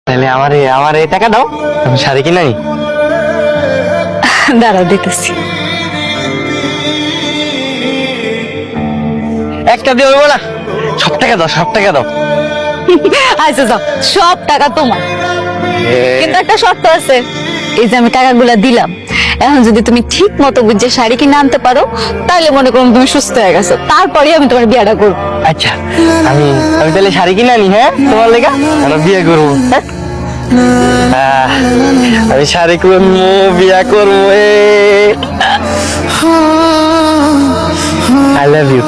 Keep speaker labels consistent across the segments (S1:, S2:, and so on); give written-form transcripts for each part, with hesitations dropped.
S1: তাহলে আমার এই টাকা দাও, আমি শাড়ি কিনে আনি।
S2: দাঁড়াও দিতেছি।
S1: একটা দিয়ে হইব না, সব টাকা দাও, সব টাকা দাও।
S2: আচ্ছা যাও, সব টাকা তোমার, কিন্তু একটা শর্ত আছে। এই যে আমি টাকাগুলা দিলাম, এখন যদি তুমি ঠিক মতো বুঝে শাড়ি কিনে আনতে পারো, তাহলে মনে করো তুমি সুস্থ হয়ে গেছো, তারপরে আমি তোমার বিয়েটা করবো।
S1: আচ্ছা, আমি তাহলে শাড়ি কিনে আনি। হ্যাঁ, তোমার লেগা আমরা বিয়ে করবো। হ্যাঁ, আমি শাড়ি করবো, বিয়ে করবো। I love you.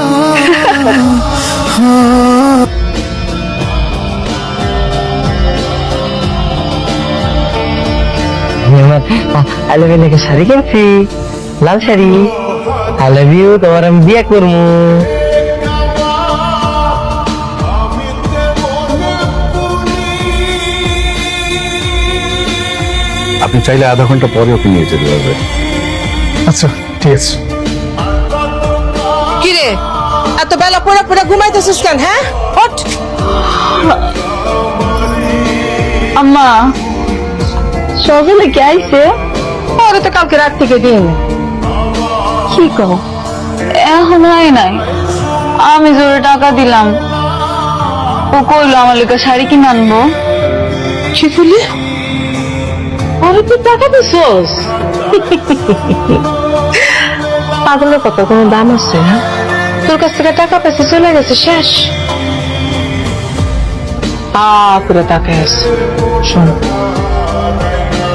S1: I love you লেগে শাড়ি কিনছি, লাল শাড়ি। আই লাভ ইউ, তোমার আমি বিয়ে করবো।
S3: আপনি চাইলে আধা ঘন্টা পরে ওকে নিয়ে যেতে পারবে।
S4: আচ্ছা ঠিক আছে।
S5: কিরে এত বেলা পড়ে পড়ে ঘুমাইতেছিস কেন? হ্যাঁ, ওঠ।
S2: আম্মা সকালে কে আইছে?
S5: ওরে তো কালকে রাত থেকে দিন।
S2: কি কও, এখন আয় নাই? আমি জোরে টাকা দিলাম, ও কইলো আমার লেগে শাড়ি কিনে আনবো।
S5: কি বলি? ওরে তুই টাকা দিছস? পাগলের কত কোনো দাম আছে? হ্যাঁ, তোর কাছ থেকে টাকা পেয়েছে, চলে গেছে, শেষ। পুরো টাকা আছে। শোন,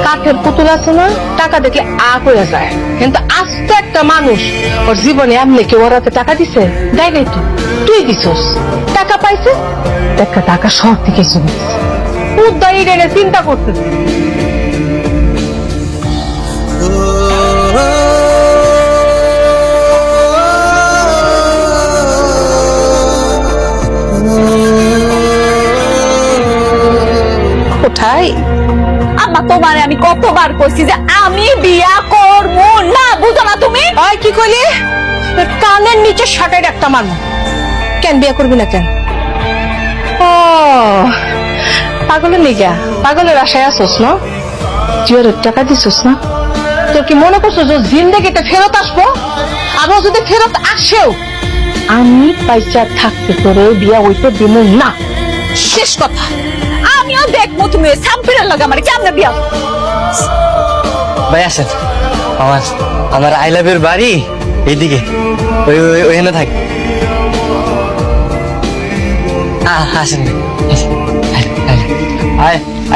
S5: কাঠের পুতুল আছে না, টাকা দেখলে হয়ে যায়, কিন্তু আস্ত একটা মানুষ ওর জীবনে এমনি কেউ ওর হাতে টাকা দিছে? দেয় নাই তো, তুই দিছস। টাকা পাইছে, একটা টাকা শহর থেকে চলে গেছে। উদ্দায়ী রেনে চিন্তা করতেছে। কোথায়?
S2: আম্মা তোমারে আমি কতবার কইছি যে আমি বিয়া করবো না, বুঝো না তুমি?
S5: ওই কি কইলি? কানের নিচে শাটাই একটা মারবো। কেন বিয়ে করবি না কেন? ও পাগলের লিগা, পাগলের আশায় আসোস না? জিওরের টাকা দিছস না? তোর কি মনে করছো যে জিন্দেগিতে ফেরত আসবো? আবার যদি ফেরত আসেও, আমি পয়সা থাকতে তোরে বিয়া হইতে দিব না, শেষ কথা।
S2: আমিও দেখবো তুমি সাম্পিরের লগে আমার কেমনে বিয়া।
S1: ভাই আসেন, আমার আই লাভ ইউর বাড়ি এইদিকে, ওইখানে থাক। আসেন, আয়।